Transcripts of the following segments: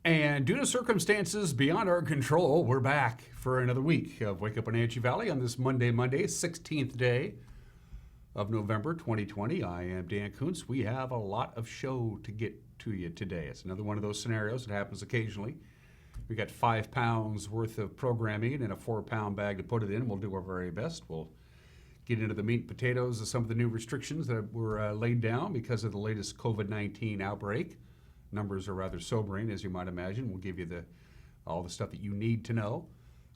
And due to circumstances beyond our control, we're back for another week of Wake Up Wenatchee Valley on this Monday, 16th day of November 2020. I am Dan Kuntz. We have a lot of show to get to you today. It's another one of those scenarios that happens occasionally. We got 5 pounds worth of programming and a 4-pound bag to put it in. We'll do our very best. We'll get into the meat and potatoes of some of the new restrictions that were laid down because of the latest COVID-19 outbreak. Numbers are rather sobering, as you might imagine. We'll give you all the stuff that you need to know,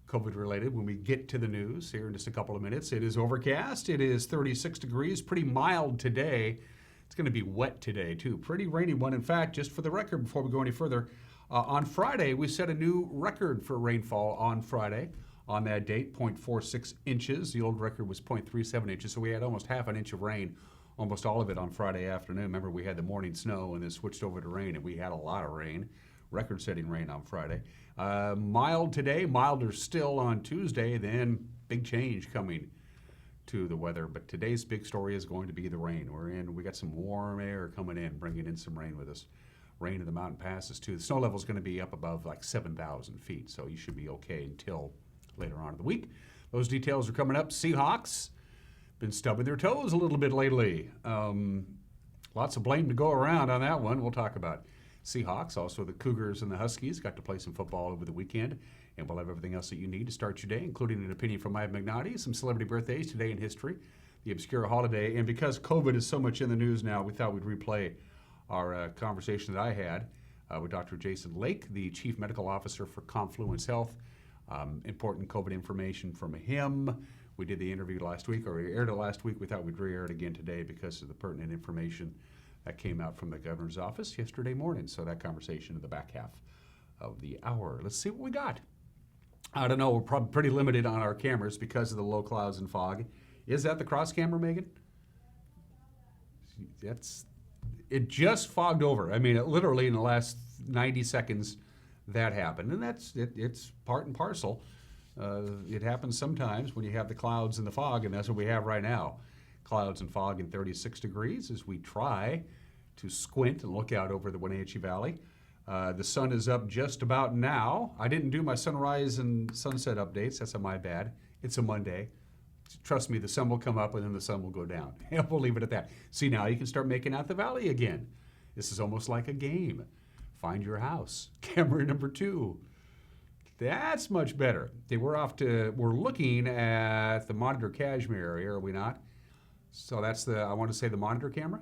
COVID-related, when we get to the news here in just a couple of minutes. It is overcast. It is 36 degrees, pretty mild today. It's going to be wet today, too. Pretty rainy one. In fact, just for the record, before we go any further, on Friday, we set a new record for rainfall on Friday. On that date, 0.46 inches. The old record was 0.37 inches, so we had almost half an inch of rain, almost all of it on Friday afternoon. Remember, we had the morning snow and then switched over to rain, and we had a lot of rain, record-setting rain on Friday. Mild today, milder still on Tuesday, then big change coming to the weather. But today's big story is going to be the rain. We got some warm air coming in, bringing in some rain with us. Rain in the mountain passes, too. The snow level is going to be up above like 7,000 feet, so you should be okay until later on in the week. Those details are coming up. Seahawks been stubbing their toes a little bit lately. Lots of blame to go around on that one. We'll talk about Seahawks. Also, the Cougars and the Huskies got to play some football over the weekend. And we'll have everything else that you need to start your day, including an opinion from Mike Magnotti, some celebrity birthdays today in history, the obscure holiday. And because COVID is so much in the news now, we thought we'd replay our conversation that I had with Dr. Jason Lake, the Chief Medical Officer for Confluence Health. Important COVID information from him. We did the interview last week, or we aired it last week. We thought we'd re-air it again today because of the pertinent information that came out from the governor's office yesterday morning. So that conversation in the back half of the hour. Let's see what we got. I don't know. We're probably pretty limited on our cameras because of the low clouds and fog. Is that the cross camera, Megan? It just fogged over. I mean, it literally in the last 90 seconds that happened, and it's part and parcel. It happens sometimes when you have the clouds and the fog, and that's what we have right now. Clouds and fog in 36 degrees as we try to squint and look out over the Wenatchee Valley. The sun is up just about now. I didn't do my sunrise and sunset updates. That's my bad. It's a Monday. Trust me, the sun will come up and then the sun will go down. And we'll leave it at that. See, now you can start making out the valley again. This is almost like a game. Find your house. Camera number 2. That's much better. We're looking at the Monitor Cashmere area, are we not? So that's I want to say the monitor camera.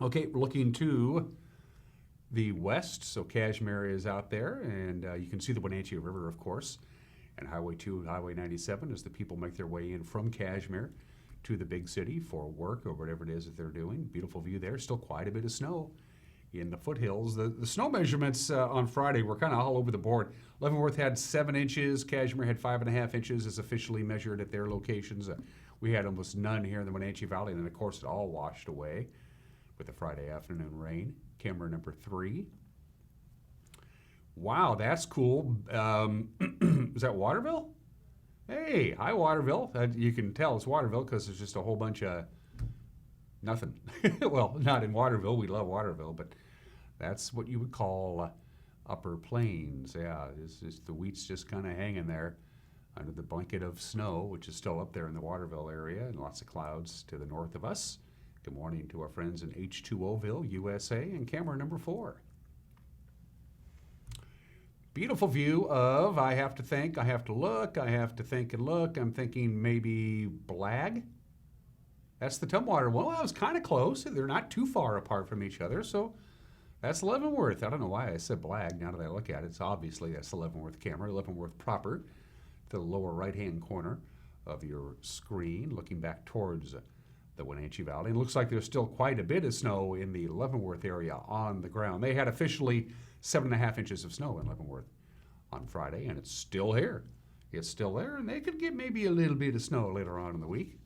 Okay, we're looking to the west. So Cashmere is out there, and you can see the Wenatchee River, of course, and Highway 2, Highway 97 as the people make their way in from Cashmere to the big city for work or whatever it is that they're doing. Beautiful view there. Still quite a bit of snow in the foothills. The snow measurements on Friday were kind of all over the board. Leavenworth had 7 inches. Cashmere had 5.5 inches as officially measured at their locations. We had almost none here in the Wenatchee Valley, and then, of course, it all washed away with the Friday afternoon rain. Camera number 3. Wow, that's cool. Is that Waterville? Hey, hi, Waterville. You can tell it's Waterville because there's just a whole bunch of nothing. Well, not in Waterville. We love Waterville, but that's what you would call upper plains. Yeah, the wheat's just kind of hanging there under the blanket of snow, which is still up there in the Waterville area, and lots of clouds to the north of us. Good morning to our friends in H2Oville, USA, and camera number 4. Beautiful view of, I have to think, I have to look, I have to think and look. I'm thinking maybe Blag. That's the Tumwater. Well, I was kind of close. They're not too far apart from each other, so that's Leavenworth. I don't know why I said Blag. Now that I look at it, it's obviously that's the Leavenworth camera. Leavenworth proper, to the lower right-hand corner of your screen, looking back towards the Wenatchee Valley. It looks like there's still quite a bit of snow in the Leavenworth area on the ground. They had officially 7.5 inches of snow in Leavenworth on Friday, and it's still here. It's still there, and they could get maybe a little bit of snow later on in the week.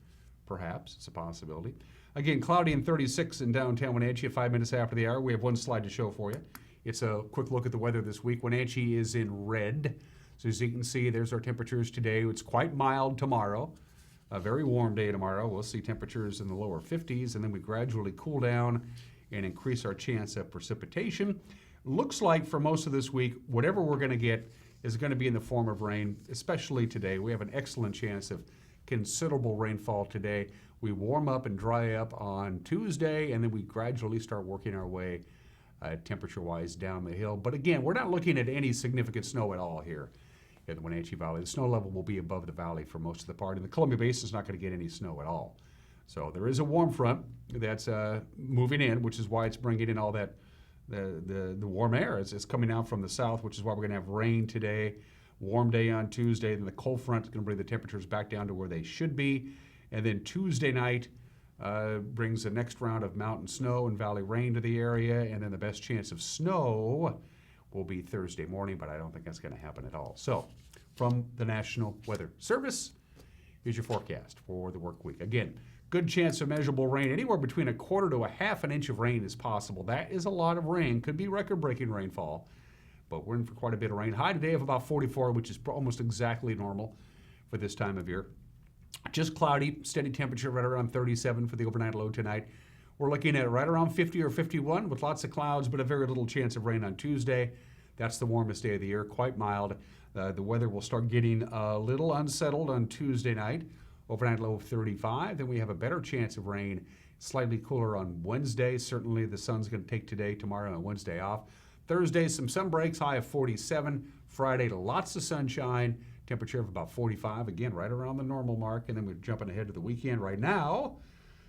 Perhaps. It's a possibility. Again, cloudy and 36 in downtown Wenatchee at 5 minutes after the hour. We have one slide to show for you. It's a quick look at the weather this week. Wenatchee is in red. So as you can see, there's our temperatures today. It's quite mild tomorrow. A very warm day tomorrow. We'll see temperatures in the lower 50s, and then we gradually cool down and increase our chance of precipitation. Looks like for most of this week, whatever we're going to get is going to be in the form of rain, especially today. We have an excellent chance of considerable rainfall today. We warm up and dry up on Tuesday, and then we gradually start working our way temperature-wise down the hill. But again, we're not looking at any significant snow at all here in the Wenatchee Valley. The snow level will be above the valley for most of the part, and the Columbia Basin is not going to get any snow at all. So there is a warm front that's moving in, which is why it's bringing in all that the warm air. It's coming down from the south, which is why we're going to have rain today, warm day on Tuesday. Then the cold front is going to bring the temperatures back down to where they should be. And then Tuesday night brings the next round of mountain snow and valley rain to the area. And then the best chance of snow will be Thursday morning, but I don't think that's going to happen at all. So from the National Weather Service, here's your forecast for the work week. Again, good chance of measurable rain. Anywhere between 1/4 to 1/2 inch of rain is possible. That is a lot of rain. Could be record-breaking rainfall, but we're in for quite a bit of rain. High today of about 44, which is almost exactly normal for this time of year. Just cloudy, steady temperature right around 37 for the overnight low tonight. We're looking at right around 50 or 51 with lots of clouds, but a very little chance of rain on Tuesday. That's the warmest day of the year, quite mild. The weather will start getting a little unsettled on Tuesday night. Overnight low of 35. Then we have a better chance of rain, slightly cooler on Wednesday. Certainly the sun's going to take today, tomorrow, and Wednesday off. Thursday, some sun breaks, high of 47. Friday, lots of sunshine. Temperature of about 45, again, right around the normal mark. And then we're jumping ahead to the weekend. Right now,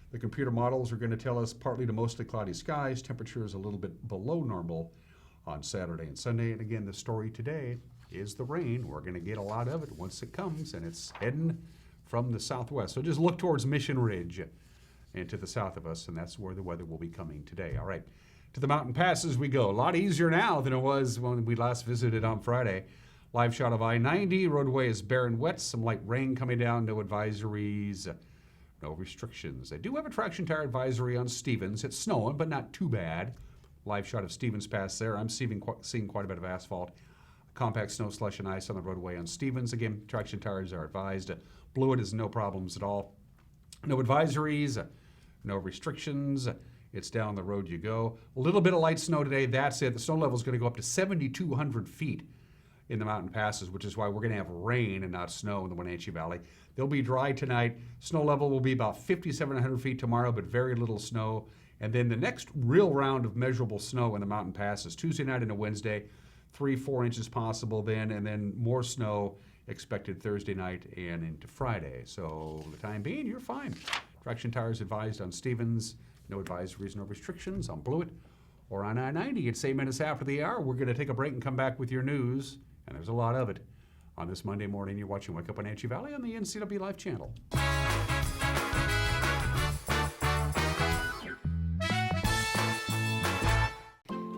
the computer models are going to tell us partly to mostly cloudy skies. Temperature is a little bit below normal on Saturday and Sunday. And again, the story today is the rain. We're going to get a lot of it once it comes, and it's heading from the southwest. So just look towards Mission Ridge and to the south of us, and that's where the weather will be coming today. All right, to the mountain passes we go. A lot easier now than it was when we last visited on Friday. Live shot of I-90. Roadway is bare and wet. Some light rain coming down. No advisories. No restrictions. They do have a traction tire advisory on Stevens. It's snowing, but not too bad. Live shot of Stevens Pass there. I'm seeing quite a bit of asphalt. Compact snow, slush, and ice on the roadway on Stevens. Again, traction tires are advised. Blewett is no problems at all. No advisories, no restrictions. It's down the road you go. A little bit of light snow today. That's it. The snow level is going to go up to 7,200 feet in the mountain passes, which is why we're going to have rain and not snow in the Wenatchee Valley. They'll be dry tonight. Snow level will be about 5,700 feet tomorrow, but very little snow. And then the next real round of measurable snow in the mountain passes, Tuesday night and a Wednesday, 3-4 inches possible then, and then more snow expected Thursday night and into Friday. So for the time being, you're fine. Traction tires advised on Stevens. No advisories, no restrictions on Blewett or on I-90. It's 8 minutes after the hour. We're going to take a break and come back with your news, and there's a lot of it on this Monday morning. You're watching Wake Up Wenatchee Valley on the NCW Life channel.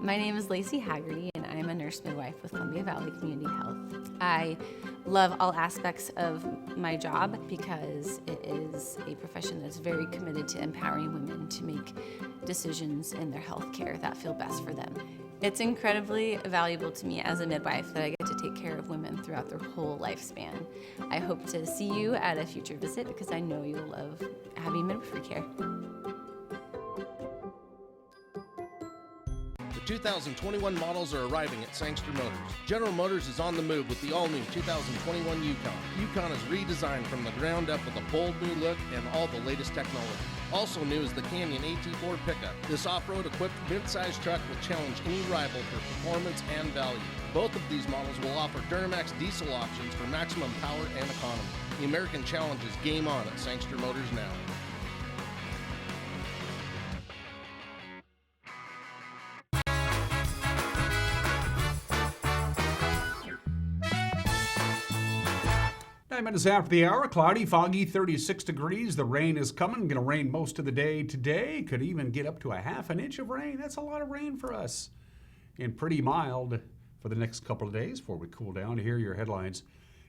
My name is Lacey Hagerty, and I'm a nurse midwife with Columbia Valley Community Health. I love all aspects of my job because it is a profession that's very committed to empowering women to make decisions in their health care that feel best for them. It's incredibly valuable to me as a midwife that I get to take care of women throughout their whole lifespan. I hope to see you at a future visit because I know you'll love having midwifery care. The 2021 models are arriving at Sangster Motors. General Motors is on the move with the all-new 2021 Yukon. Yukon is redesigned from the ground up with a bold new look and all the latest technology. Also new is the Canyon AT4 pickup. This off-road equipped mid-size truck will challenge any rival for performance and value. Both of these models will offer Duramax diesel options for maximum power and economy. The American Challenge is game on at Sangster Motors now. Minutes after the hour, cloudy, foggy, 36 degrees. The rain is coming. Going to rain most of the day today. Could even get up to 1/2 inch of rain. That's a lot of rain for us. And pretty mild for the next couple of days before we cool down. Here are your headlines.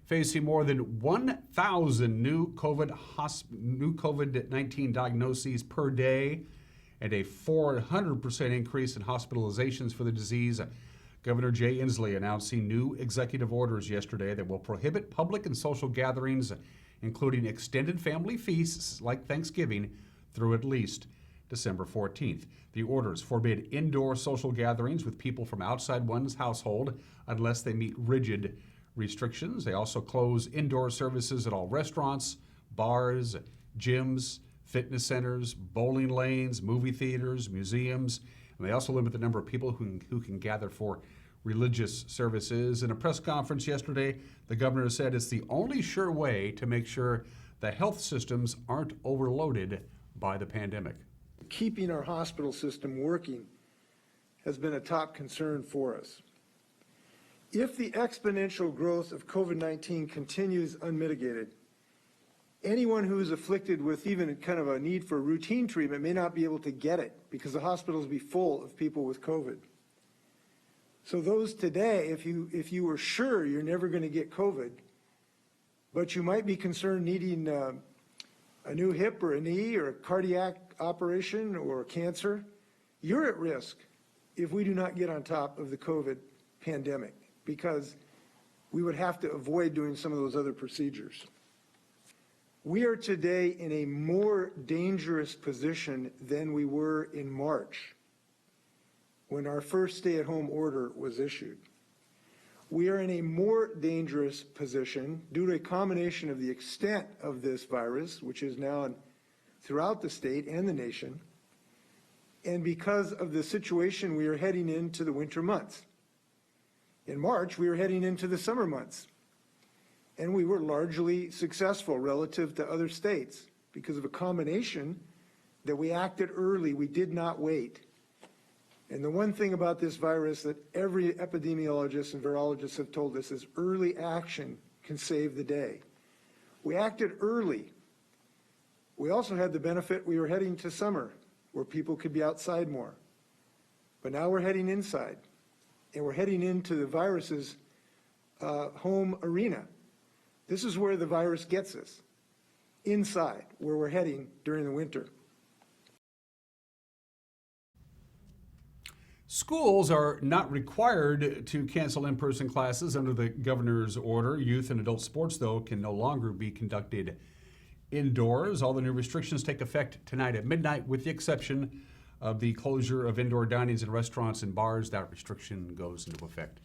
Facing more than 1,000 new COVID-19 diagnoses per day and a 400% increase in hospitalizations for the disease. Governor Jay Inslee announcing new executive orders yesterday that will prohibit public and social gatherings, including extended family feasts like Thanksgiving, through at least December 14th. The orders forbid indoor social gatherings with people from outside one's household unless they meet rigid restrictions. They also close indoor services at all restaurants, bars, gyms, fitness centers, bowling lanes, movie theaters, museums, and they also limit the number of people who can gather for religious services. In a press conference yesterday, the governor said it's the only sure way to make sure the health systems aren't overloaded by the pandemic. Keeping our hospital system working has been a top concern for us. If the exponential growth of COVID-19 continues unmitigated, anyone who is afflicted with even kind of a need for routine treatment may not be able to get it because the hospitals will be full of people with COVID. So those today, if you were sure you're never going to get COVID, but you might be concerned needing a new hip or a knee or a cardiac operation or cancer, you're at risk if we do not get on top of the COVID pandemic, because we would have to avoid doing some of those other procedures. We are today in a more dangerous position than we were in March when our first stay-at-home order was issued. We are in a more dangerous position due to a combination of the extent of this virus, which is now throughout the state and the nation, and because of the situation we are heading into the winter months. In March, we were heading into the summer months, and we were largely successful relative to other states because of a combination that we acted early, we did not wait. And the one thing about this virus that every epidemiologist and virologist have told us is early action can save the day. We acted early. We also had the benefit we were heading to summer where people could be outside more. But now we're heading inside, and we're heading into the virus's home arena. This is where the virus gets us, inside, where we're heading during the winter. Schools are not required to cancel in-person classes under the governor's order. Youth and adult sports, though, can no longer be conducted indoors. All the new restrictions take effect tonight at midnight, with the exception of the closure of indoor dinings in restaurants and bars. That restriction goes into effect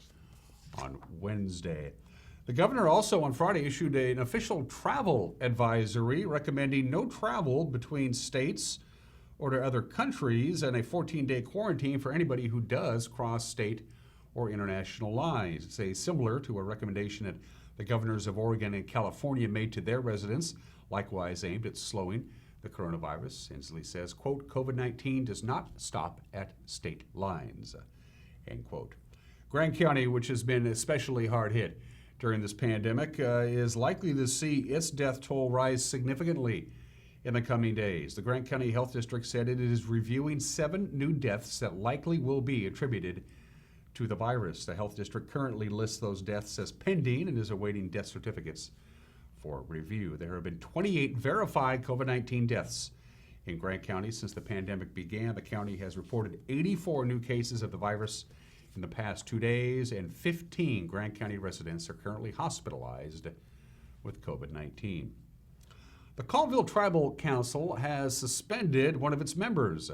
on Wednesday. The governor also on Friday issued an official travel advisory recommending no travel between states or to other countries, and a 14-day quarantine for anybody who does cross state or international lines. It's similar to a recommendation that the governors of Oregon and California made to their residents, likewise aimed at slowing the coronavirus. Inslee says, quote, COVID-19 does not stop at state lines, end quote. Grand County, which has been especially hard hit during this pandemic, is likely to see its death toll rise significantly in the coming days. The Grant County Health District said it is reviewing 7 new deaths that likely will be attributed to the virus. The Health District currently lists those deaths as pending and is awaiting death certificates for review. There have been 28 verified COVID-19 deaths in Grant County since the pandemic began. The county has reported 84 new cases of the virus in the past 2 days, and 15 Grant County residents are currently hospitalized with COVID-19. The Colville Tribal Council has suspended one of its members,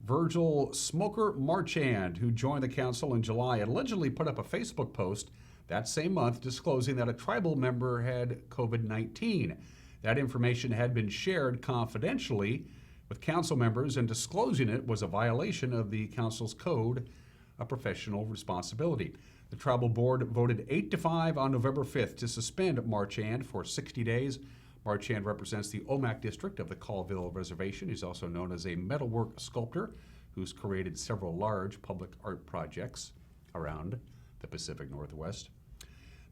Virgil Smoker Marchand, who joined the council in July and allegedly put up a Facebook post that same month disclosing that a tribal member had COVID-19. That information had been shared confidentially with council members, and disclosing it was a violation of the council's code of professional responsibility. The tribal board voted 8-5 on November 5th to suspend Marchand for 60 days. Marchand represents the Omak district of the Colville Reservation. He's also known as a metalwork sculptor who's created several large public art projects around the Pacific Northwest.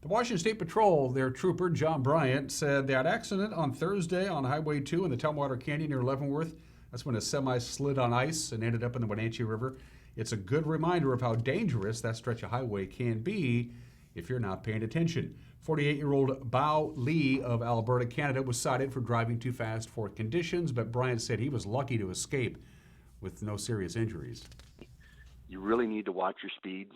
The Washington State Patrol, their trooper John Bryant, said that accident on Thursday on Highway 2 in the Tumwater Canyon near Leavenworth, that's when a semi slid on ice and ended up in the Wenatchee River. It's a good reminder of how dangerous that stretch of highway can be if you're not paying attention. 48-year-old Bao Lee of Alberta, Canada, was cited for driving too fast for conditions, but Bryant said he was lucky to escape with no serious injuries. You really need to watch your speeds,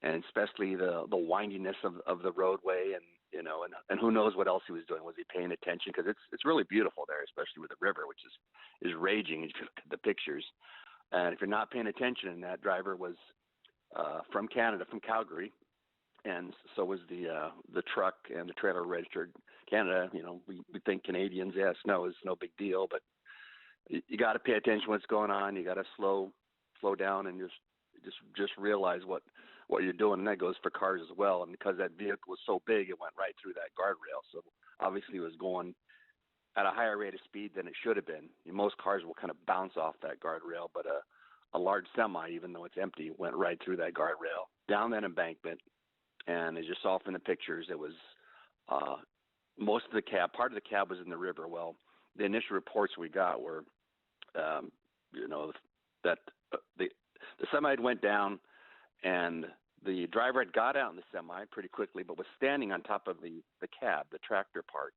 and especially the windiness of the roadway. And and who knows what else he was doing. Was he paying attention? Because it's really beautiful there, especially with the river, which is raging if you look at the pictures. And if you're not paying attention, and that driver was from Canada, from Calgary, and so was the truck and the trailer registered Canada. We think Canadians, snow is no big deal, but you got to pay attention to what's going on. You got to slow down and just realize what you're doing, and that goes for cars as well. And because that vehicle was so big, it went right through that guardrail. So obviously it was going at a higher rate of speed than it should have been. Most cars will kind of bounce off that guardrail, but a large semi, even though it's empty, went right through that guardrail, down that embankment. And as you saw from the pictures, it was most of the cab, part of the cab was in the river. Well, the initial reports we got were, that the semi had went down, and the driver had got out in the semi pretty quickly, but was standing on top of the cab, the tractor part,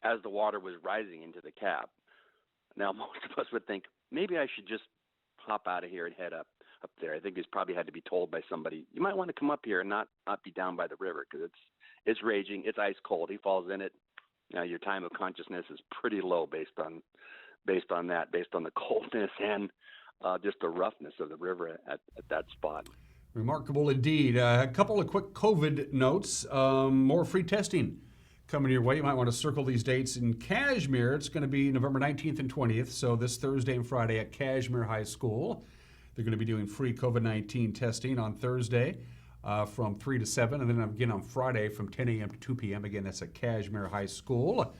as the water was rising into the cab. Now, most of us would think, maybe I should just hop out of here and head up there. I think he's probably had to be told by somebody, you might want to come up here and not be down by the river, because it's raging, it's ice cold. He falls in it. Now, your time of consciousness is pretty low based on the coldness and just the roughness of the river at that spot. Remarkable indeed. A couple of quick COVID notes. More free testing coming your way. You might want to circle these dates. In Cashmere, it's going to be November 19th and 20th, so this Thursday and Friday at Cashmere High School. They're going to be doing free COVID-19 testing on Thursday from 3 to 7, and then again on Friday from 10 a.m. to 2 p.m. Again, that's at Cashmere High School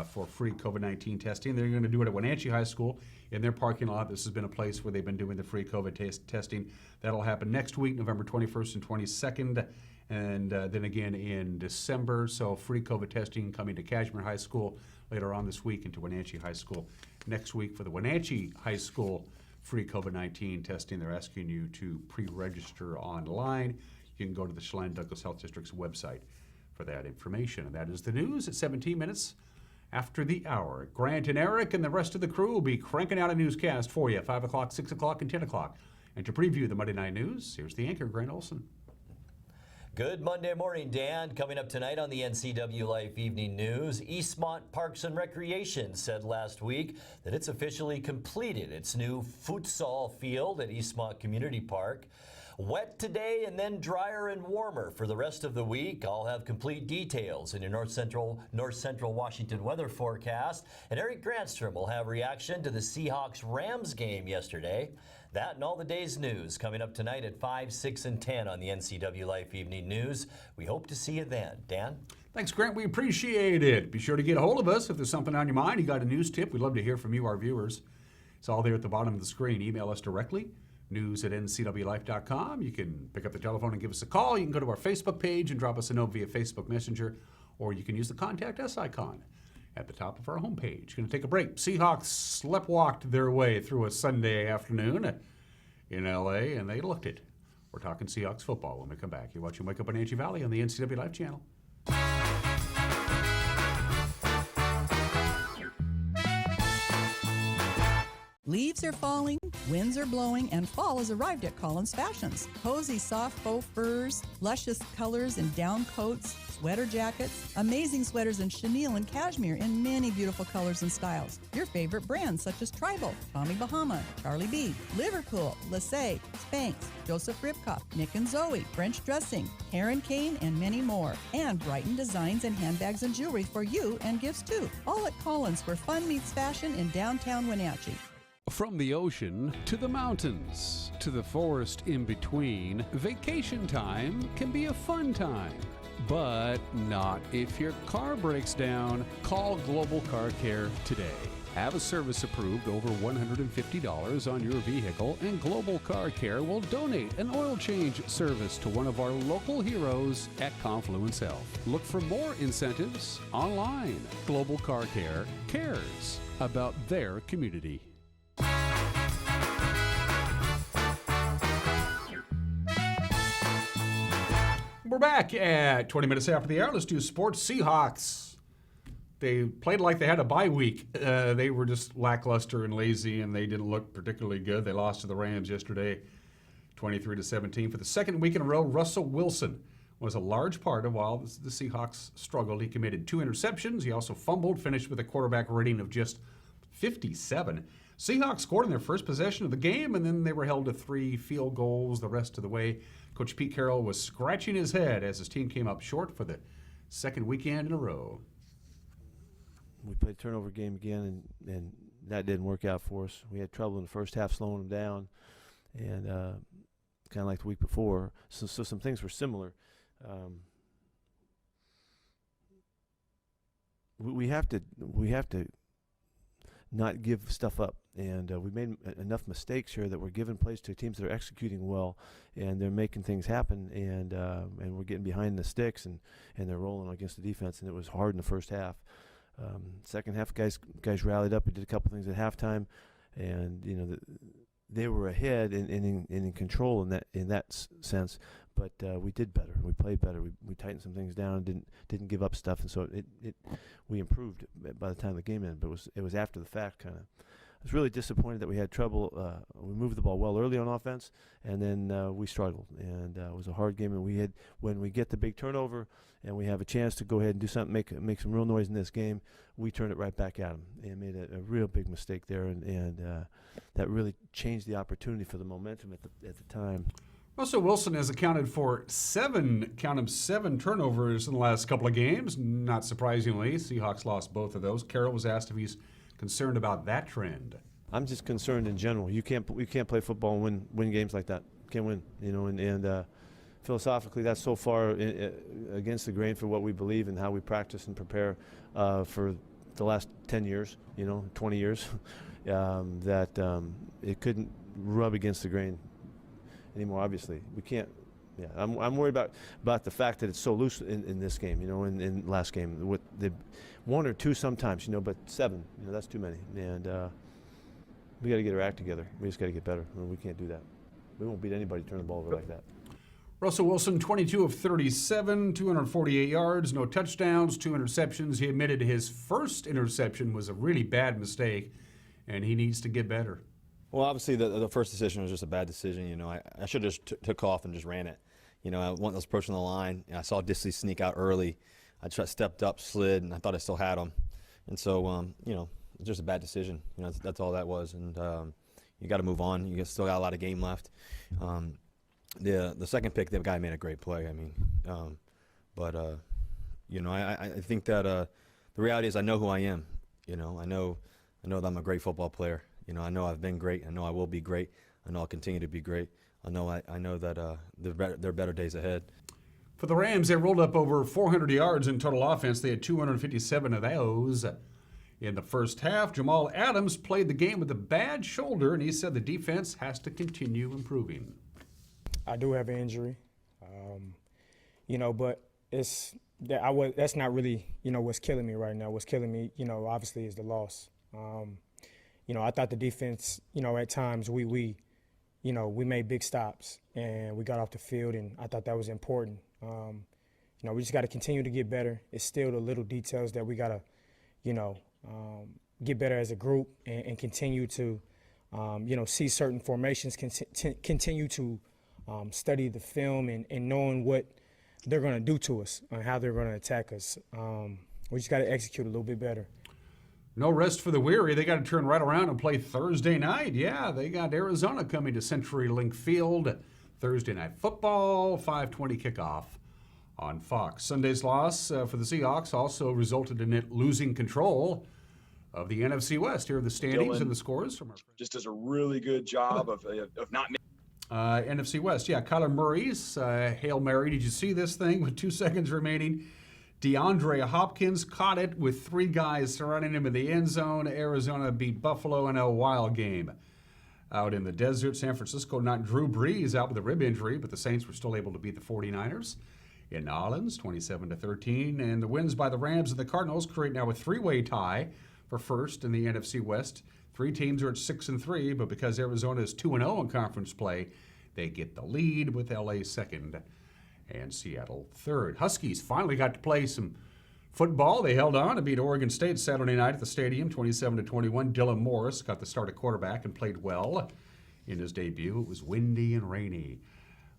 for free COVID-19 testing. They're going to do it at Wenatchee High School in their parking lot. This has been a place where they've been doing the free COVID testing. That'll happen next week, November 21st and 22nd, and then again in December. So free COVID testing coming to Cashmere High School later on this week, and to Wenatchee High School next week. For the Wenatchee High School free COVID-19 testing, they're asking you to pre-register online. You can go to the Chelan Douglas Health District's website for that information. And that is the news at 17 minutes after the hour. Grant and Eric and the rest of the crew will be cranking out a newscast for you, 5 o'clock, 6 o'clock, and 10 o'clock. And to preview the Monday Night News, here's the anchor, Grant Olson. Good Monday morning, Dan. Coming up tonight on the NCW Life Evening News, Eastmont Parks and Recreation said last week that it's officially completed its new futsal field at Eastmont Community Park. Wet today and then drier and warmer for the rest of the week. I'll have complete details in your North Central Washington weather forecast. And Eric Grantstrom will have reaction to the Seahawks-Rams game yesterday. That and all the day's news coming up tonight at 5, 6, and 10 on the NCW Life Evening News. We hope to see you then. Dan? Thanks, Grant. We appreciate it. Be sure to get a hold of us if there's something on your mind. You got a news tip, we'd love to hear from you, our viewers. It's all there at the bottom of the screen. Email us directly, news@ncwlife.com. You can pick up the telephone and give us a call. You can go to our Facebook page and drop us a note via Facebook Messenger, or you can use the Contact Us icon at the top of our homepage. Going to take a break. Seahawks sleptwalked their way through a Sunday afternoon in L.A., and they looked it. We're talking Seahawks football when we come back. You're watching Wake Up Wenatchee Valley on the NCW Life channel. Leaves are falling, winds are blowing, and fall has arrived at Collins Fashions. Cozy soft faux furs, luscious colors in down coats, sweater jackets, amazing sweaters in chenille and cashmere in many beautiful colors and styles. Your favorite brands such as Tribal, Tommy Bahama, Charlie B, Liverpool, Lacey, Spanx, Joseph Ribkoff, Nick and Zoe, French Dressing, Heron Kane, and many more. And Brighton designs and handbags and jewelry for you and gifts too. All at Collins, where fun meets fashion in downtown Wenatchee. From the ocean to the mountains to the forest in between, vacation time can be a fun time. But not if your car breaks down. Call Global Car Care today. Have a service approved over $150 on your vehicle, and Global Car Care will donate an oil change service to one of our local heroes at Confluence Health. Look for more incentives online. Global Car Care cares about their community. We're back at 20 minutes after the hour. Let's do sports. Seahawks. They played like they had a bye week. They were just lackluster and lazy, and they didn't look particularly good. They lost to the Rams yesterday, 23-17. For the second week in a row, Russell Wilson was a large part of while the Seahawks struggled. He committed 2 interceptions. He also fumbled, finished with a quarterback rating of just 57. Seahawks scored in their first possession of the game, and then they were held to 3 field goals the rest of the way. Coach Pete Carroll was scratching his head as his team came up short for the second weekend in a row. We played a turnover game again, and that didn't work out for us. We had trouble in the first half slowing them down, and kind of like the week before. So some things were similar. We have to not give stuff up, and we made enough mistakes here that we're giving plays to teams that are executing well, and they're making things happen, and we're getting behind the sticks, and they're rolling against the defense, and it was hard in the first half. Second half, guys rallied up and did a couple things at halftime, and they were ahead and in control in that sense. But we did better. We played better. We tightened some things down. Didn't give up stuff, and so we improved by the time the game ended. But it was after the fact kind of. I was really disappointed that we had trouble. We moved the ball well early on offense, and then we struggled. And it was a hard game. And when we get the big turnover and we have a chance to go ahead and do something, make some real noise in this game, we turned it right back at them and made a real big mistake there. And that really changed the opportunity for the momentum at the time. Russell Wilson has accounted for 7 turnovers in the last couple of games. Not surprisingly, Seahawks lost both of those. Carroll was asked if he's concerned about that trend. I'm just concerned in general. You can't play football and win games like that. Can't win, and philosophically that's so far against the grain for what we believe and how we practice and prepare for the last 10 years, 20 years, that it couldn't rub against the grain anymore. Obviously, we can't. Yeah, I'm worried about the fact that it's so loose in this game, in last game with the 1 or 2 sometimes, but 7, that's too many, and we got to get our act together. We just got to get better. We can't do that. We won't beat anybody turning the ball over like that. Russell Wilson, 22 of 37, 248 yards, no touchdowns, 2 interceptions. He admitted his first interception was a really bad mistake, and he needs to get better. Well, obviously the first decision was just a bad decision. I should have just took off and just ran it. I was approaching the line, and I saw Disley sneak out early. I stepped up, slid, and I thought I still had him. And so, it's just a bad decision. That's all that was. And you got to move on. You still got a lot of game left. The second pick, the guy made a great play. I think that the reality is I know who I am. I know that I'm a great football player. I know I've been great. I know I will be great. I know I'll continue to be great. I know that there are better days ahead. For the Rams, they rolled up over 400 yards in total offense. They had 257 of those. In the first half, Jamal Adams played the game with a bad shoulder, and he said the defense has to continue improving. I do have an injury, but that's not really, what's killing me right now. What's killing me, obviously is the loss. I thought the defense, at times we made big stops and we got off the field, and I thought that was important. We just got to continue to get better. It's still the little details that we got to, get better as a group and continue to, see certain formations, continue to study the film and knowing what they're going to do to us and how they're going to attack us. We just got to execute a little bit better. No rest for the weary. They got to turn right around and play Thursday night. Yeah, they got Arizona coming to CenturyLink Field. Thursday night football, 5:20 kickoff on Fox. Sunday's loss for the Seahawks also resulted in it losing control of the NFC West. Here are the standings and the scores from our just does a really good job of not making. NFC West, yeah. Kyler Murray's Hail Mary. Did you see this thing with 2 seconds remaining? DeAndre Hopkins caught it with 3 guys surrounding him in the end zone. Arizona beat Buffalo in a wild game. Out in the desert, San Francisco knocked Drew Brees out with a rib injury, but the Saints were still able to beat the 49ers. In New Orleans, 27-13, and the wins by the Rams and the Cardinals create now a 3-way tie for first in the NFC West. 3 teams are at 6-3, but because Arizona is 2-0 in conference play, they get the lead with LA second and Seattle third. Huskies finally got to play some football. They held on to beat Oregon State Saturday night at the stadium, 27-21. Dylan Morris got the start at quarterback and played well in his debut. It was windy and rainy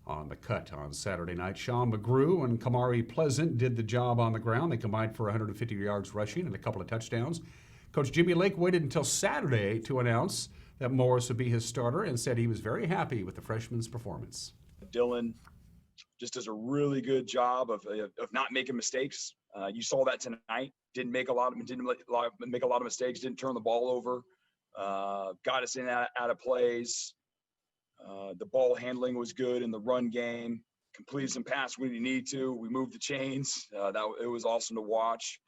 on the cut on Saturday night. Sean McGrew and Kamari Pleasant did the job on the ground. They combined for 150 yards rushing and a couple of touchdowns. Coach Jimmy Lake waited until Saturday to announce that Morris would be his starter and said he was very happy with the freshman's performance. Dylan just does a really good job of not making mistakes. You saw that tonight. Didn't make a lot of mistakes. Didn't turn the ball over. Got us in and out of plays. The ball handling was good in the run game. Completed some passes when you need to. We moved the chains. It was awesome to watch.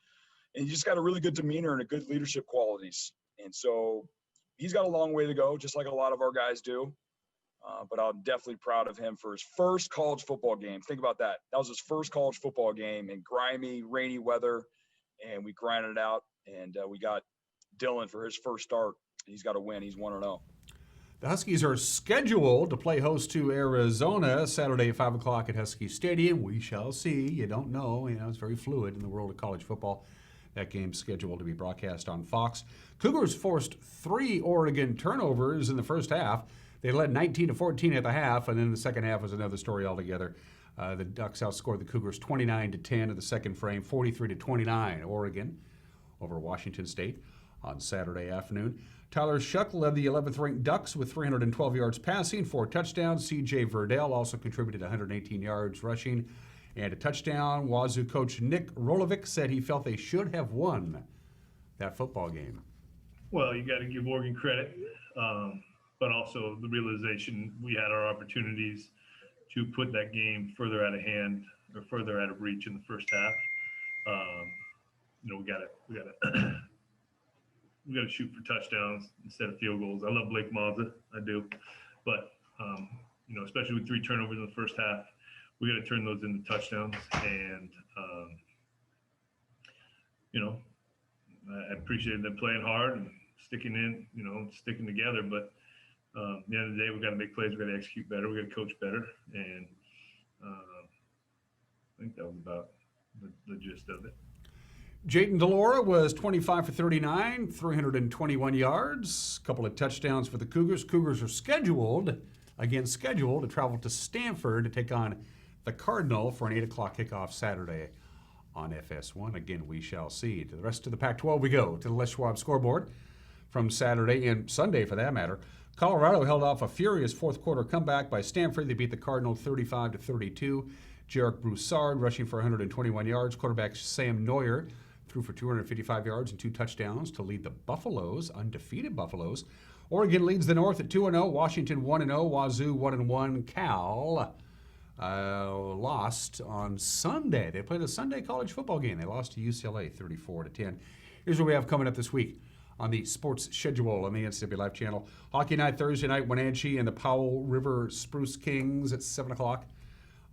And he just got a really good demeanor and a good leadership qualities. And so he's got a long way to go, just like a lot of our guys do. But I'm definitely proud of him for his first college football game. Think about that. That was his first college football game in grimy, rainy weather, and we grinded it out. And we got Dylan for his first start. He's got to win. He's 1-0. The Huskies are scheduled to play host to Arizona Saturday at 5 o'clock at Husky Stadium. We shall see. You don't know. It's very fluid in the world of college football. That game's scheduled to be broadcast on Fox. Cougars forced 3 Oregon turnovers in the first half. They led 19-14 at the half, and then the second half was another story altogether. The Ducks outscored the Cougars 29-10 in the second frame, 43-29 Oregon over Washington State on Saturday afternoon. Tyler Shuck led the 11th-ranked Ducks with 312 yards passing, 4 touchdowns. C.J. Verdell also contributed 118 yards rushing and a touchdown. Wazoo coach Nick Rolovic said he felt they should have won that football game. Well, you got to give Oregon credit, but also the realization we had our opportunities to put that game further out of hand or further out of reach in the first half. We got to shoot for touchdowns instead of field goals. I love Blake Mazza, I do, but especially with 3 turnovers in the first half, we got to turn those into touchdowns. And I appreciated them playing hard and sticking together. But at the end of the day, we got to make plays. We got to execute better. We got to coach better. And I think that was about the gist of it. Jayden DeLora was 25 for 39, 321 yards, a couple of touchdowns for the Cougars. Cougars are scheduled to travel to Stanford to take on the Cardinal for an 8 o'clock kickoff Saturday on FS1. Again, we shall see. To the rest of the Pac-12 we go, to the Les Schwab scoreboard from Saturday and Sunday for that matter. Colorado held off a furious fourth quarter comeback by Stanford. They beat the Cardinal 35-32. Jarek Broussard rushing for 121 yards. Quarterback Sam Neuer threw for 255 yards and 2 touchdowns to lead the Buffaloes, undefeated Buffaloes. Oregon leads the North at 2-0. Washington 1-0. Wazoo 1-1. Cal lost on Sunday. They played a Sunday college football game. They lost to UCLA 34-10. Here's what we have coming up this week on the sports schedule on the NCAA Live channel. Hockey night Thursday night, Wenatchee and the Powell River Spruce Kings at 7 o'clock.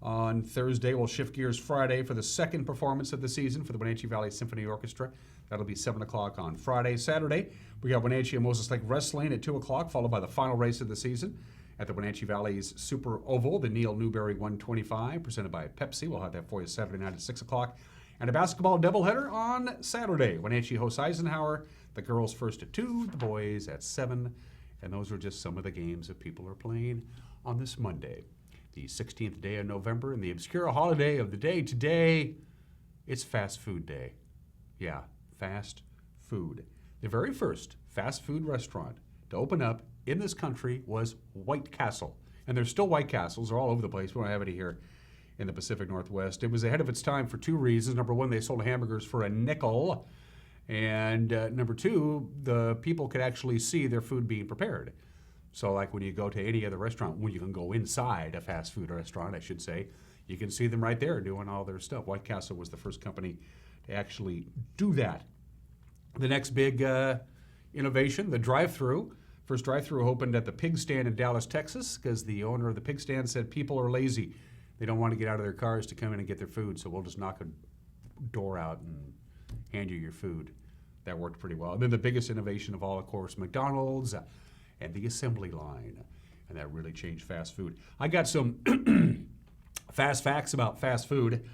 On Thursday, we'll shift gears Friday for the second performance of the season for the Wenatchee Valley Symphony Orchestra. That'll be 7 o'clock on Friday. Saturday, we got Wenatchee and Moses Lake Wrestling at 2 o'clock, followed by the final race of the season at the Wenatchee Valley's Super Oval, the Neil Newberry 125, presented by Pepsi. We'll have that for you Saturday night at 6 o'clock. And a basketball doubleheader on Saturday. Wenatchee hosts Eisenhower, the girls first at 2, the boys at 7. And those are just some of the games that people are playing on this Monday, the 16th day of November, and the obscure holiday of the day today. It's fast food day. Yeah, fast food. The very first fast food restaurant to open up in this country was White Castle. And there's still White Castles. They're all over the place. We don't have any here in the Pacific Northwest. It was ahead of its time for 2 reasons. Number one, they sold hamburgers for a nickel. And number 2, the people could actually see their food being prepared. So like when you go to any other restaurant, when you can go inside a fast food restaurant, I should say, you can see them right there doing all their stuff. White Castle was the first company to actually do that. The next big innovation, the drive-through. First drive-through opened at the Pig Stand in Dallas, Texas, because the owner of the Pig Stand said people are lazy. They don't want to get out of their cars to come in and get their food, so we'll just knock a door out and hand you your food. That worked pretty well. And then the biggest innovation of all, of course, McDonald's and the assembly line. And that really changed fast food. I got some fast facts about fast food.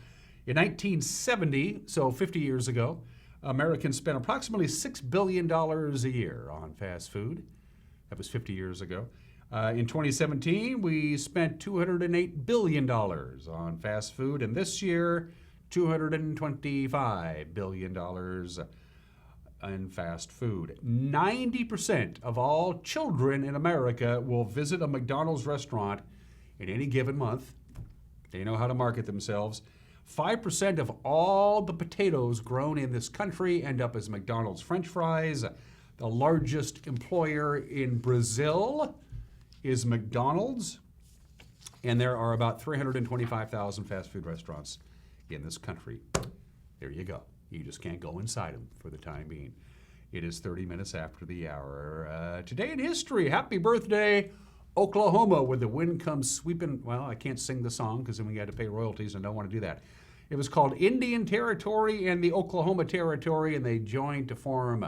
In 1970, so 50 years ago, Americans spent approximately $6 billion a year on fast food. That was 50 years ago. In 2017, we spent $208 billion on fast food, and this year, $225 billion in fast food. 90% of all children in America will visit a McDonald's restaurant in any given month. They know how to market themselves. 5% of all the potatoes grown in this country end up as McDonald's French fries. The largest employer in Brazil is McDonald's, and there are about 325,000 fast food restaurants in this country. There you go. You just can't go inside them for the time being. It is 30 minutes after the hour. Today in history, happy birthday, Oklahoma, where the wind comes sweeping. Well, I can't sing the song because then we got to pay royalties and don't want to do that. It was called Indian Territory and the Oklahoma Territory, and they joined to form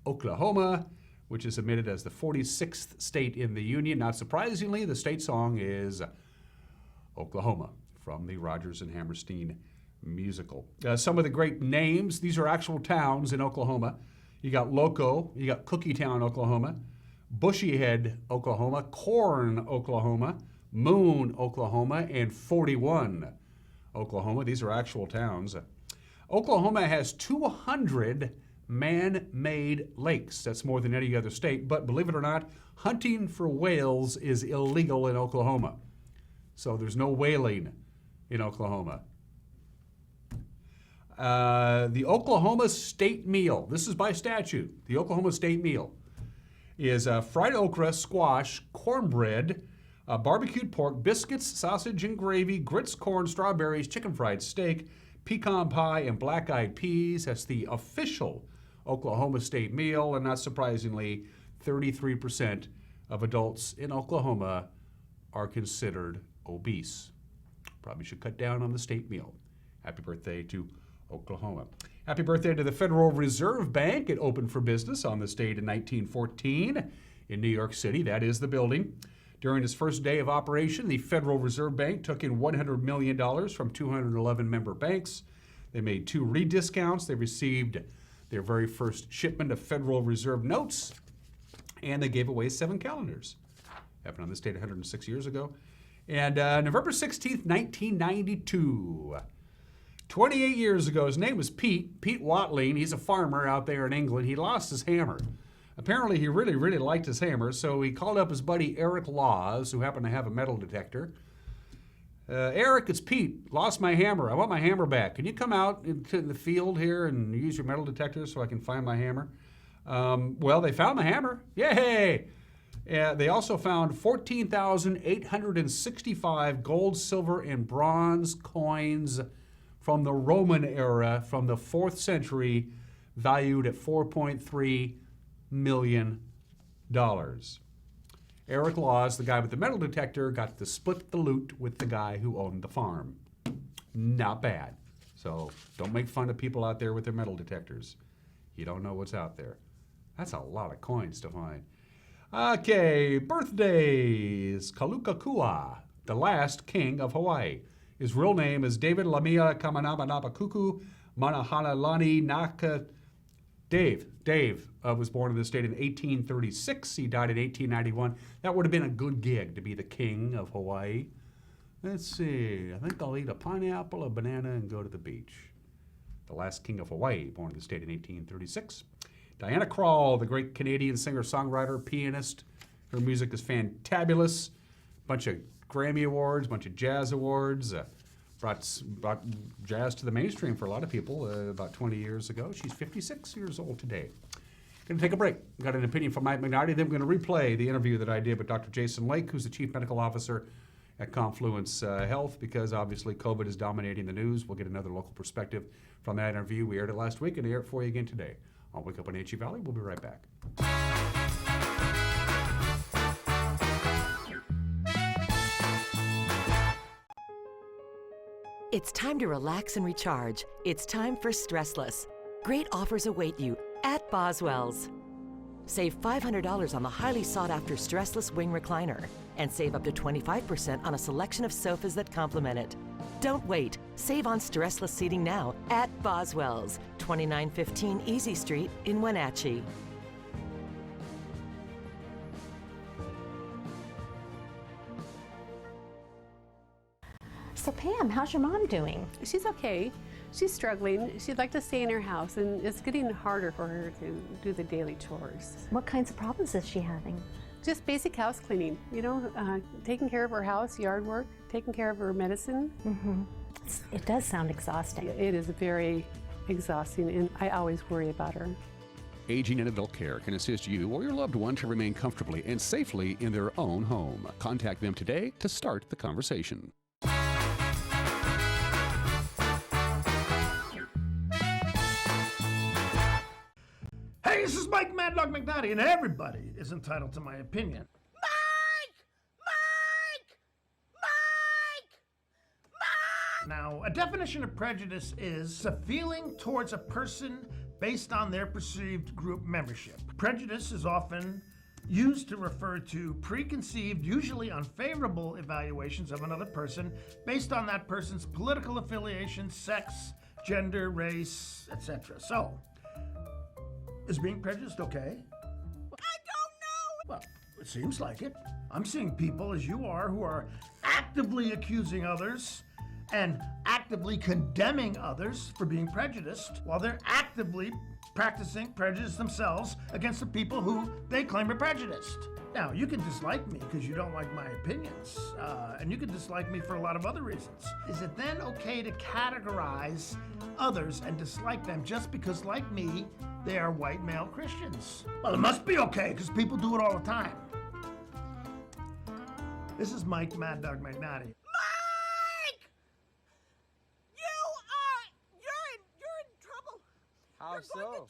Oklahoma, which is admitted as the 46th state in the Union. Not surprisingly, the state song is Oklahoma from the Rodgers and Hammerstein musical. Some of the great names, these are actual towns in Oklahoma. You got Loco, you got Cookietown, Oklahoma, Bushyhead, Oklahoma, Corn, Oklahoma, Moon, Oklahoma, and 41, Oklahoma. These are actual towns. Oklahoma has 200 man-made lakes. That's more than any other state, but believe it or not, hunting for whales is illegal in Oklahoma. So there's no whaling in Oklahoma. The Oklahoma state meal, this is by statute, the Oklahoma state meal is fried okra, squash, cornbread, barbecued pork, biscuits, sausage and gravy, grits, corn, strawberries, chicken fried steak, pecan pie, and black-eyed peas. That's the official Oklahoma state meal, and not surprisingly, 33% of adults in Oklahoma are considered obese. Probably should cut down on the state meal. Happy birthday to Oklahoma. Happy birthday to the Federal Reserve Bank. It opened for business on this date in 1914 in New York City. That is the building. During its first day of operation, the Federal Reserve Bank took in $100 million from 211 member banks. They made 2 rediscounts. They received their very first shipment of Federal Reserve notes, and they gave away 7 calendars. Happened on this date 106 years ago. And November 16th, 1992, 28 years ago, his name was Pete Watling. He's a farmer out there in England. He lost his hammer. Apparently, he really, really liked his hammer, so he called up his buddy Eric Laws, who happened to have a metal detector. Eric, it's Pete. Lost my hammer. I want my hammer back. Can you come out into the field here and use your metal detector so I can find my hammer? Well, they found the hammer. Yay! They also found 14,865 gold, silver, and bronze coins from the Roman era from the 4th century, valued at $4.3 million. Eric Laws, the guy with the metal detector, got to split the loot with the guy who owned the farm. Not bad. So don't make fun of people out there with their metal detectors. You don't know what's out there. That's a lot of coins to find. Okay, birthdays. Kalukakua, the last king of Hawaii. His real name is David Lamia Kamanapanapakuku Manahalalani Naka. Dave was born in this state in 1836. He died in 1891. That would have been a good gig to be the king of Hawaii. Let's see. I think I'll eat a pineapple, a banana, and go to the beach. The last king of Hawaii, born in the state in 1836. Diana Krall, the great Canadian singer-songwriter, pianist. Her music is fantabulous. Bunch of Grammy Awards, bunch of jazz awards. Brought jazz to the mainstream for a lot of people about 20 years ago. She's 56 years old today. Going to take a break. Got an opinion from Mike McNarty. Then we're going to replay the interview that I did with Dr. Jason Lake, who's the Chief Medical Officer at Confluence Health, because obviously COVID is dominating the news. We'll get another local perspective from that interview. We aired it last week and air it for you again today. I'll Wake Up on Hagerty Valley. We'll be right back. It's time to relax and recharge. It's time for Stressless. Great offers await you at Boswell's. Save $500 on the highly sought-after Stressless Wing Recliner and save up to 25% on a selection of sofas that complement it. Don't wait. Save on Stressless seating now at Boswell's, 2915 Easy Street in Wenatchee. So Pam, how's your mom doing? She's okay. She's struggling. She'd like to stay in her house, and it's getting harder for her to do the daily chores. What kinds of problems is she having? Just basic house cleaning, taking care of her house, yard work, taking care of her medicine. Mm-hmm. It does sound exhausting. It is very exhausting, and I always worry about her. Aging in Adult Care can assist you or your loved one to remain comfortably and safely in their own home. Contact them today to start the conversation. Hey, this is Mike Mad Dog McNally, and everybody is entitled to my opinion. Now, a definition of prejudice is a feeling towards a person based on their perceived group membership. Prejudice is often used to refer to preconceived, usually unfavorable evaluations of another person based on that person's political affiliation, sex, gender, race, etc. So, is being prejudiced okay? I don't know! Well, it seems like it. I'm seeing people, as you are, who are actively accusing others and actively condemning others for being prejudiced, while they're actively practicing prejudice themselves against the people who they claim are prejudiced. Now, you can dislike me because you don't like my opinions, and you can dislike me for a lot of other reasons. Is it then okay to categorize others and dislike them just because, like me, they are white male Christians? Well, it must be okay because people do it all the time. This is Mike Mad Dog McNally. How so?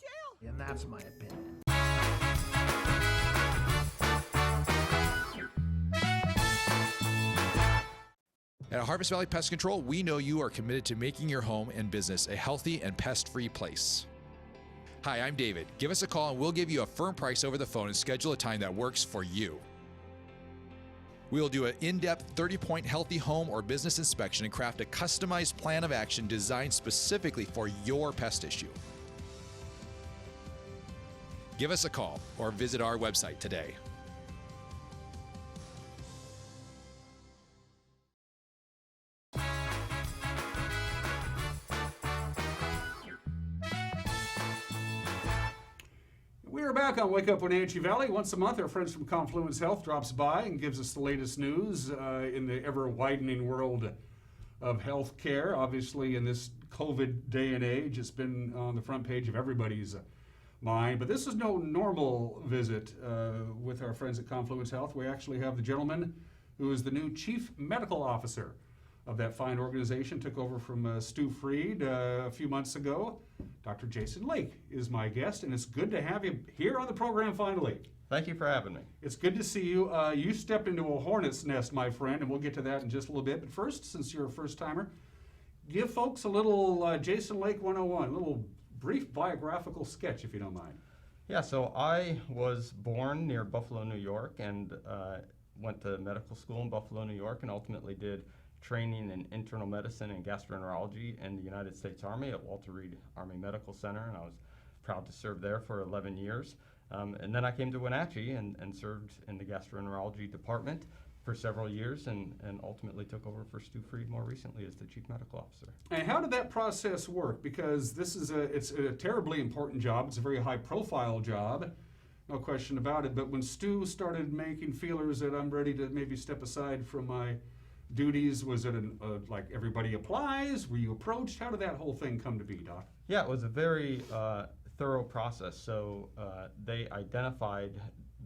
And that's my opinion. At Harvest Valley Pest Control, we know you are committed to making your home and business a healthy and pest-free place. Hi, I'm David. Give us a call and we'll give you a firm price over the phone and schedule a time that works for you. We will do an in-depth 30-point healthy home or business inspection and craft a customized plan of action designed specifically for your pest issue. Give us a call or visit our website today. We are back on Wake Up Wenatchee Valley. Once a month, our friends from Confluence Health drops by and gives us the latest news in the ever-widening world of health care. Obviously, in this COVID day and age, it's been on the front page of everybody's mind. But this is no normal visit with our friends at Confluence Health. We actually have the gentleman who is the new Chief Medical Officer of that fine organization, took over from Stu Freed a few months ago. Dr. Jason Lake is my guest, and it's good to have him here on the program finally. Thank you for having me. It's good to see you. You stepped into a hornet's nest, my friend, and we'll get to that in just a little bit. But first, since you're a first-timer, give folks a little Jason Lake 101, a little brief biographical sketch, if you don't mind. Yeah, so I was born near Buffalo, New York, and went to medical school in Buffalo, New York, and ultimately did training in internal medicine and gastroenterology in the United States Army at Walter Reed Army Medical Center, and I was proud to serve there for 11 years. And then I came to Wenatchee and served in the gastroenterology department for several years, and ultimately took over for Stu Freed more recently as the Chief Medical Officer. And how did that process work? Because this is it's a terribly important job. It's a very high-profile job, no question about it. But when Stu started making feelers that I'm ready to maybe step aside from my duties, was it like everybody applies? Were you approached? How did that whole thing come to be, Doc? Yeah, it was a very thorough process. So they identified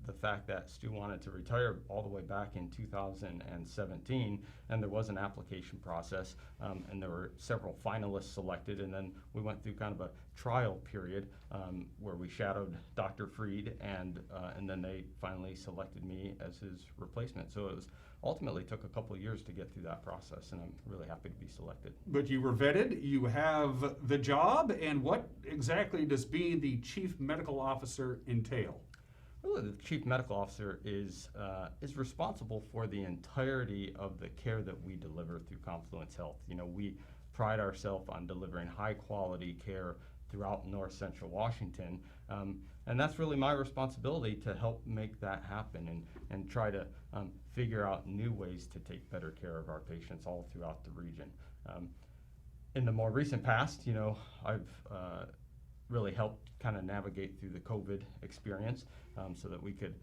the fact that Stu wanted to retire all the way back in 2017, and there was an application process, and there were several finalists selected, and then we went through kind of a trial period where we shadowed Dr. Freed, and then they finally selected me as his replacement. So it was ultimately took a couple of years to get through that process, and I'm really happy to be selected. But you were vetted, you have the job, and what exactly does being the Chief Medical Officer entail? Well, the Chief Medical Officer is responsible for the entirety of the care that we deliver through Confluence Health. You know, we pride ourselves on delivering high quality care throughout north central Washington. And that's really my responsibility to help make that happen and try to figure out new ways to take better care of our patients all throughout the region. In the more recent past, I've really helped kind of navigate through the COVID experience so that we could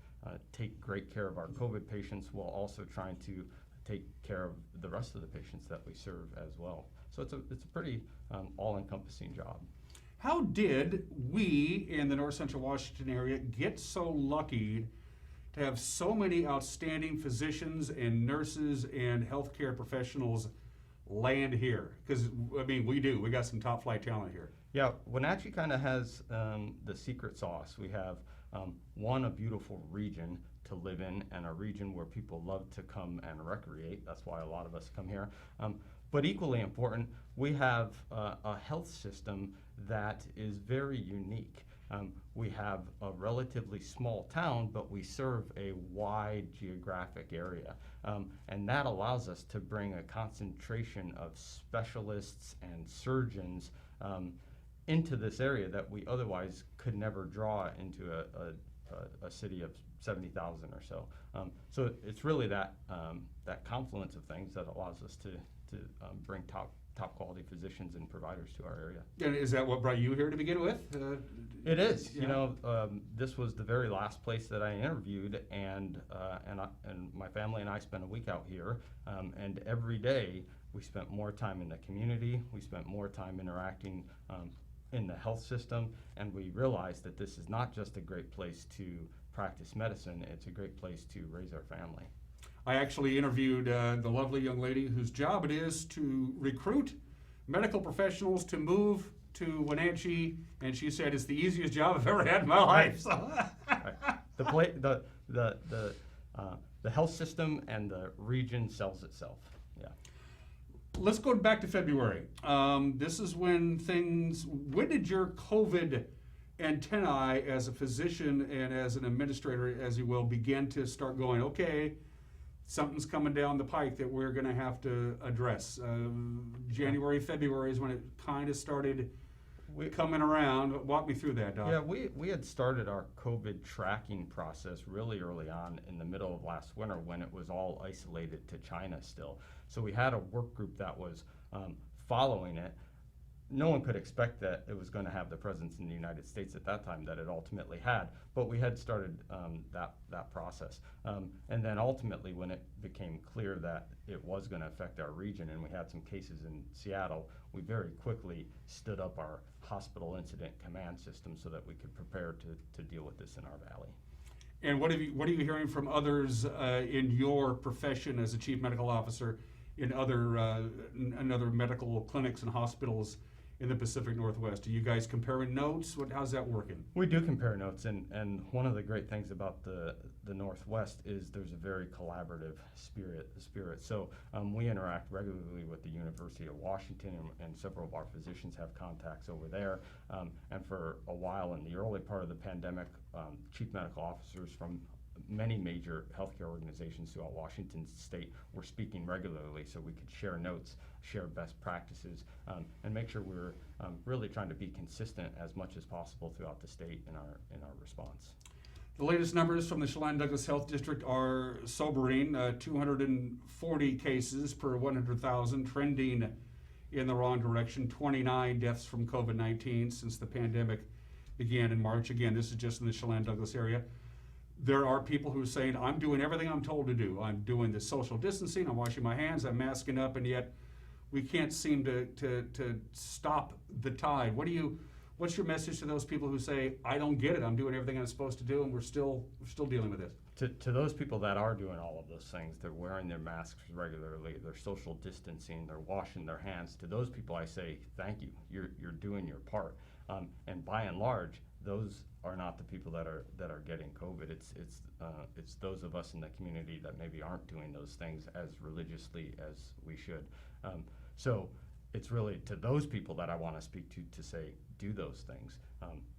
take great care of our COVID patients while also trying to take care of the rest of the patients that we serve as well. So it's a pretty all-encompassing job. How did we in the north central Washington area get so lucky to have so many outstanding physicians and nurses and healthcare professionals land here? Because, we do. We got some top flight talent here. Yeah, Wenatchee kind of has the secret sauce. We have, a beautiful region to live in and a region where people love to come and recreate. That's why a lot of us come here. But equally important, we have a health system that is very unique. We have a relatively small town, but we serve a wide geographic area. And that allows us to bring a concentration of specialists and surgeons into this area that we otherwise could never draw into a city of 70,000 or so. So it's really that confluence of things that allows us to bring top quality physicians and providers to our area. And is that what brought you here to begin with? It is. Yeah. This was the very last place that I interviewed, and my family and I spent a week out here, and every day we spent more time in the community. We spent more time interacting in the health system, and we realized that this is not just a great place to practice medicine, it's a great place to raise our family. I actually interviewed the lovely young lady whose job it is to recruit medical professionals to move to Wenatchee, and she said it's the easiest job I've ever had in my life. So. Right. The health system and the region sells itself. Yeah. Let's go back to February. This is when did your COVID antennae as a physician and as an administrator, as you will, begin to start going, okay, something's coming down the pike that we're going to have to address? January, February is when it kind of started coming around. Walk me through that, Doc. Yeah, we had started our COVID tracking process really early on in the middle of last winter when it was all isolated to China still. So we had a work group that was following it. No one could expect that it was going to have the presence in the United States at that time that it ultimately had, but we had started that process. And then ultimately when it became clear that it was going to affect our region and we had some cases in Seattle, we very quickly stood up our hospital incident command system so that we could prepare to deal with this in our valley. And what are you hearing from others in your profession as a chief medical officer in other medical clinics and hospitals in the Pacific Northwest? Are you guys comparing notes? How's that working? We do compare notes, and one of the great things about the Northwest is there's a very collaborative spirit. So we interact regularly with the University of Washington, and several of our physicians have contacts over there. And for a while in the early part of the pandemic, chief medical officers from many major healthcare organizations throughout Washington state were speaking regularly so we could share notes, share best practices, and make sure we're really trying to be consistent as much as possible throughout the state in our response. The latest numbers from the Chelan-Douglas Health District are sobering. 240 cases per 100,000, trending in the wrong direction. 29 deaths from COVID-19 since the pandemic began in March. Again, this is just in the Chelan-Douglas area. There are people who are saying, I'm doing everything I'm told to do. I'm doing the social distancing, I'm washing my hands, I'm masking up, and yet we can't seem to stop the tide. What's your message to those people who say, I don't get it, I'm doing everything I'm supposed to do, and we're still dealing with it? To those people that are doing all of those things, they're wearing their masks regularly, they're social distancing, they're washing their hands. To those people I say, thank you, you're doing your part. And by and large, those are not the people that are getting COVID. It's those of us in the community that maybe aren't doing those things as religiously as we should. So it's really to those people that I want to speak to say, do those things.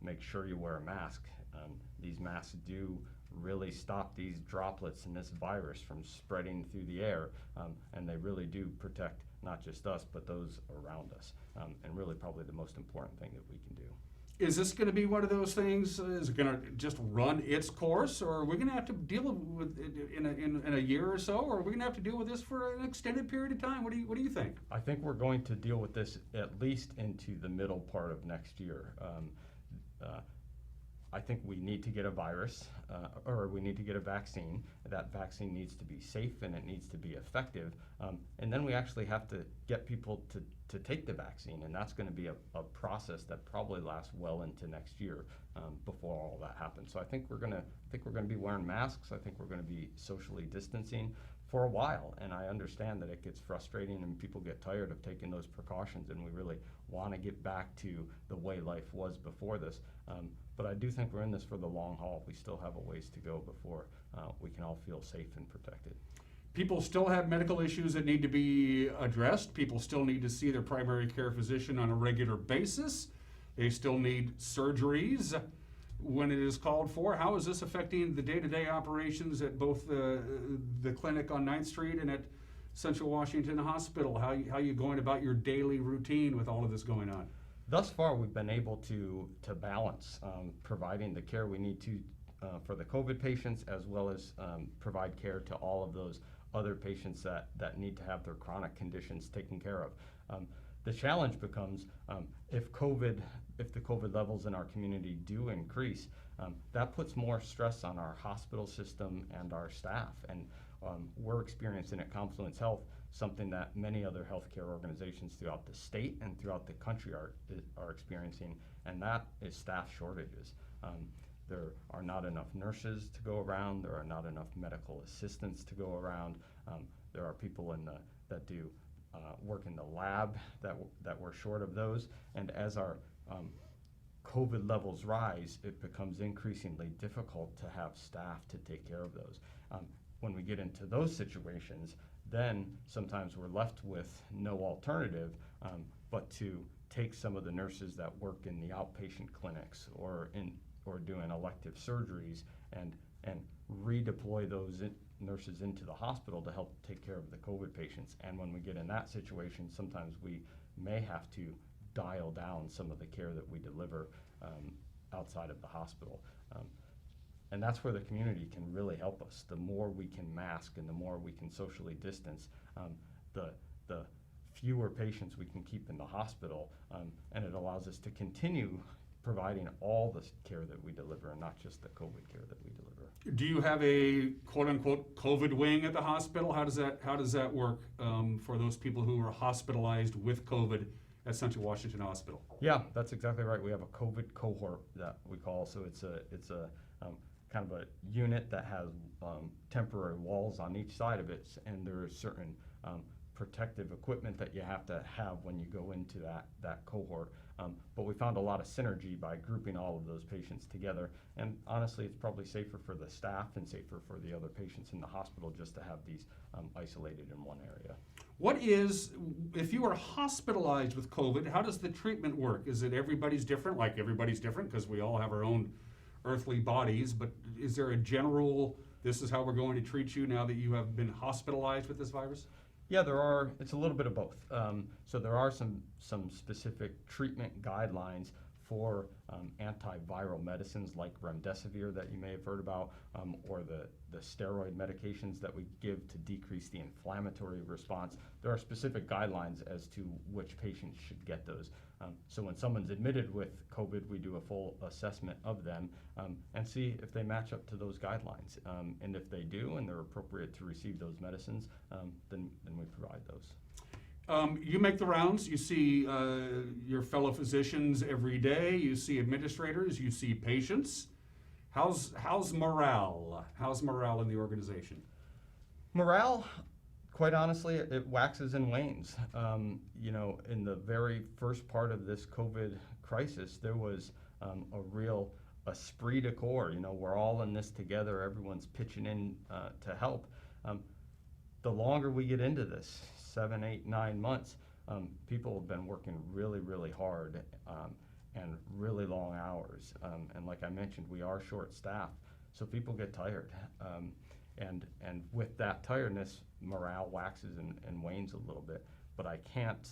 Make sure you wear a mask. These masks do really stop these droplets and this virus from spreading through the air, and they really do protect not just us, but those around us, and really probably the most important thing that we can do. Is this going to be one of those things? Is it going to just run its course, or are we going to have to deal with it in a year or so, or are we going to have to deal with this for an extended period of time? What do you think? I think we're going to deal with this at least into the middle part of next year. I think we need to get a virus, or we need to get a vaccine. That vaccine needs to be safe and it needs to be effective. And then we actually have to get people to take the vaccine, and that's going to be a process that probably lasts well into next year before all that happens. So I think we're going to be wearing masks. I think we're going to be socially distancing for a while, and I understand that it gets frustrating and people get tired of taking those precautions, and we really want to get back to the way life was before this. But I do think we're in this for the long haul. We still have a ways to go before we can all feel safe and protected. People still have medical issues that need to be addressed. People still need to see their primary care physician on a regular basis. They still need surgeries when it is called for. How is this affecting the day-to-day operations at both the clinic on 9th Street and at Central Washington Hospital? How are you going about your daily routine with all of this going on? Thus far, we've been able to balance providing the care we need to for the COVID patients, as well as provide care to all of those other patients that need to have their chronic conditions taken care of. The challenge becomes if the COVID levels in our community do increase, that puts more stress on our hospital system and our staff. And we're experiencing at Confluence Health something that many other healthcare organizations throughout the state and throughout the country are experiencing, and that is staff shortages. There are not enough nurses to go around. There are not enough medical assistants to go around. There are people that do work in the lab that we're short of those. And as our COVID levels rise, it becomes increasingly difficult to have staff to take care of those. When we get into those situations, then sometimes we're left with no alternative but to take some of the nurses that work in the outpatient clinics or doing elective surgeries and redeploy those nurses into the hospital to help take care of the COVID patients. And when we get in that situation, sometimes we may have to dial down some of the care that we deliver outside of the hospital. And that's where the community can really help us. The more we can mask and the more we can socially distance, the fewer patients we can keep in the hospital, and it allows us to continue providing all the care that we deliver and not just the COVID care that we deliver. Do you have a quote-unquote COVID wing at the hospital? How does that work for those people who are hospitalized with COVID at Central Washington Hospital? Yeah, that's exactly right. We have a COVID cohort that we call. So it's a kind of a unit that has temporary walls on each side of it, and there is certain protective equipment that you have to have when you go into that cohort. But we found a lot of synergy by grouping all of those patients together. And honestly, it's probably safer for the staff and safer for the other patients in the hospital just to have these isolated in one area. If you are hospitalized with COVID, how does the treatment work? Is it everybody's different? Like everybody's different because we all have our own earthly bodies, but is there a general, this is how we're going to treat you now that you have been hospitalized with this virus? Yeah, it's a little bit of both. So there are some specific treatment guidelines for antiviral medicines like remdesivir that you may have heard about, or the steroid medications that we give to decrease the inflammatory response. There are specific guidelines as to which patients should get those. So when someone's admitted with COVID, we do a full assessment of them and see if they match up to those guidelines. And if they do and they're appropriate to receive those medicines, then we provide those. You make the rounds. You see your fellow physicians every day. You see administrators. You see patients. How's morale? How's morale in the organization? Morale, quite honestly, it waxes and wanes. In the very first part of this COVID crisis, there was a real esprit de corps. We're all in this together. Everyone's pitching in to help. The longer we get into this, 7, 8, 9 months, people have been working really, really hard and really long hours. And like I mentioned, we are short-staffed. So people get tired. And with that tiredness, morale waxes and wanes a little bit. But I can't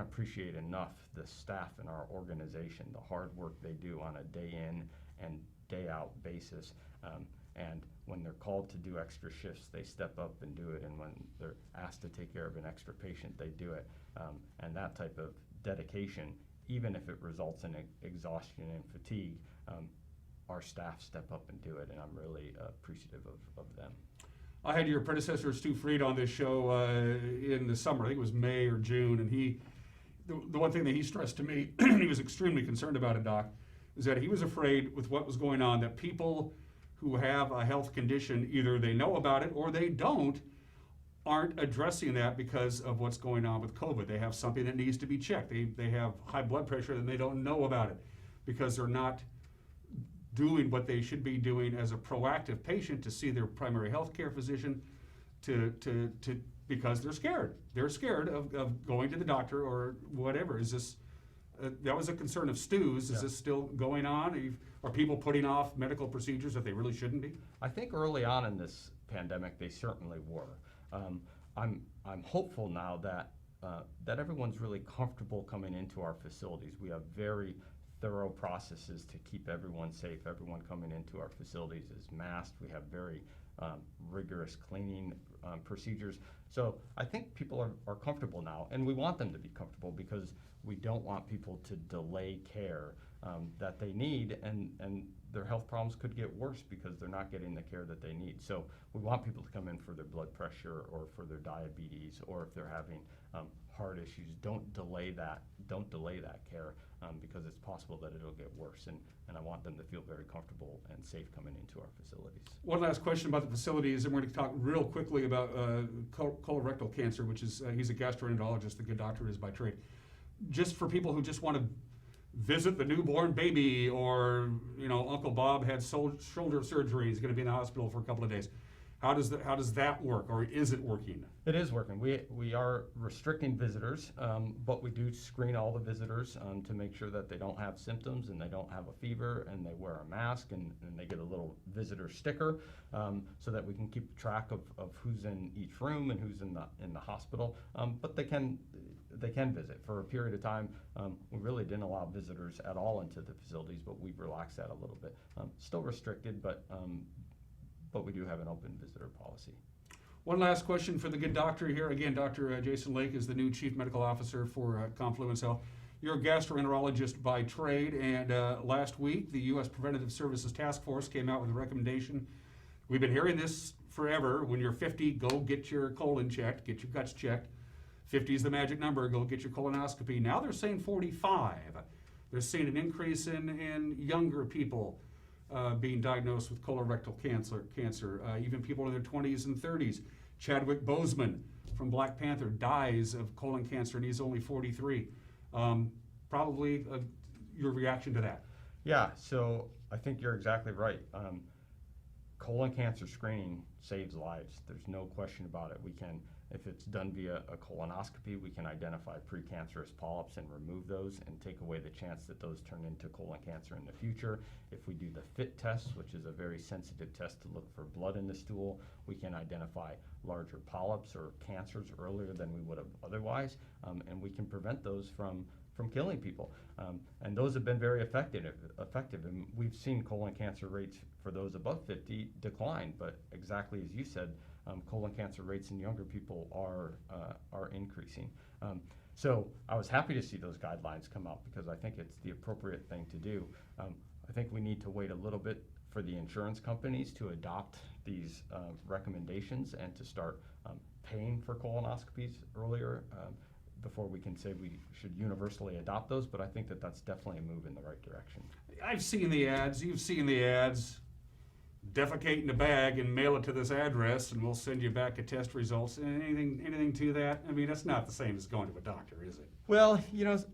appreciate enough the staff in our organization, the hard work they do on a day in and day out basis. And when they're called to do extra shifts, they step up and do it. And when they're asked to take care of an extra patient, they do it. And that type of dedication, even if it results in exhaustion and fatigue, our staff step up and do it. And I'm really appreciative of them. I had your predecessor, Stu Fried, on this show in the summer. I think it was May or June. And the one thing that he stressed to me, and he was extremely concerned about it, Doc, is that he was afraid with what was going on that people who have a health condition, either they know about it or they don't, aren't addressing that because of what's going on with COVID. They have something that needs to be checked. They have high blood pressure and they don't know about it because they're not doing what they should be doing as a proactive patient to see their primary health care physician because they're scared. They're scared of going to the doctor or whatever. Is this, that was a concern of Stu's. Is this still going on? Are people putting off medical procedures that they really shouldn't be? I think early on in this pandemic, they certainly were. I'm hopeful now that everyone's really comfortable coming into our facilities. We have very thorough processes to keep everyone safe. Everyone coming into our facilities is masked. We have very rigorous cleaning procedures. So I think people are comfortable now, and we want them to be comfortable because we don't want people to delay care that they need, and their health problems could get worse because they're not getting the care that they need. So we want people to come in for their blood pressure or for their diabetes, or if they're having heart issues. Don't delay that care because it's possible that it'll get worse, and I want them to feel very comfortable and safe coming into our facilities. One last question about the facilities, and we're going to talk real quickly about colorectal cancer, which is, he's a gastroenterologist, the good doctor is by trade. Just for people who just want to visit the newborn baby, or Uncle Bob had shoulder surgery, he's going to be in the hospital for a couple of days. How does that work, or is it working? It is working. We are restricting visitors, but we do screen all the visitors to make sure that they don't have symptoms and they don't have a fever, and they wear a mask, and they get a little visitor sticker so that we can keep track of who's in each room and who's in the hospital. But they can visit for a period of time. We really didn't allow visitors at all into the facilities, but we've relaxed that a little bit. Still restricted, but we do have an open visitor policy. One last question for the good doctor here. Again, Dr. Jason Lake is the new Chief Medical Officer for Confluence Health. You're a gastroenterologist by trade, and last week the U.S. Preventative Services Task Force came out with a recommendation. We've been hearing this forever. When you're 50, go get your colon checked, get your guts checked. 50 is the magic number, go get your colonoscopy. Now they're saying 45. They're seeing an increase in younger people being diagnosed with colorectal cancer, even people in their 20s and 30s. Chadwick Boseman from Black Panther dies of colon cancer, and he's only 43. Probably your reaction to that? Yeah, so I think you're exactly right. Colon cancer screening saves lives. There's no question about it. We can, if it's done via a colonoscopy, we can identify precancerous polyps and remove those and take away the chance that those turn into colon cancer in the future. If we do the FIT test, which is a very sensitive test to look for blood in the stool, we can identify larger polyps or cancers earlier than we would have otherwise, and we can prevent those from killing people. And those have been very effective, and we've seen colon cancer rates for those above 50 decline, but exactly as you said, colon cancer rates in younger people are increasing. So I was happy to see those guidelines come out because I think it's the appropriate thing to do. I think we need to wait a little bit for the insurance companies to adopt these recommendations and to start paying for colonoscopies earlier before we can say we should universally adopt those, but I think that that's definitely a move in the right direction. I've seen the ads, you've seen the ads. Defecate in a bag and mail it to this address, and we'll send you back a test results. Anything to that? I mean, that's not the same as going to a doctor, is it? Well,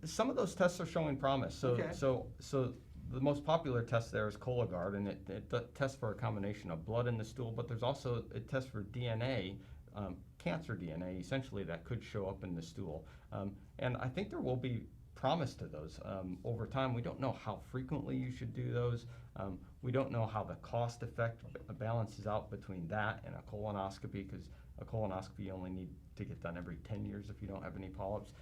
some of those tests are showing promise. So, okay. so the most popular test there is Cologuard, and it tests for a combination of blood in the stool, but there's also a test for DNA, cancer DNA, essentially, that could show up in the stool. And I think there will be promise to those. Over time, we don't know how frequently you should do those. We don't know how the cost effect balances out between that and a colonoscopy, because a colonoscopy you only need to get done every 10 years if you don't have any polyps.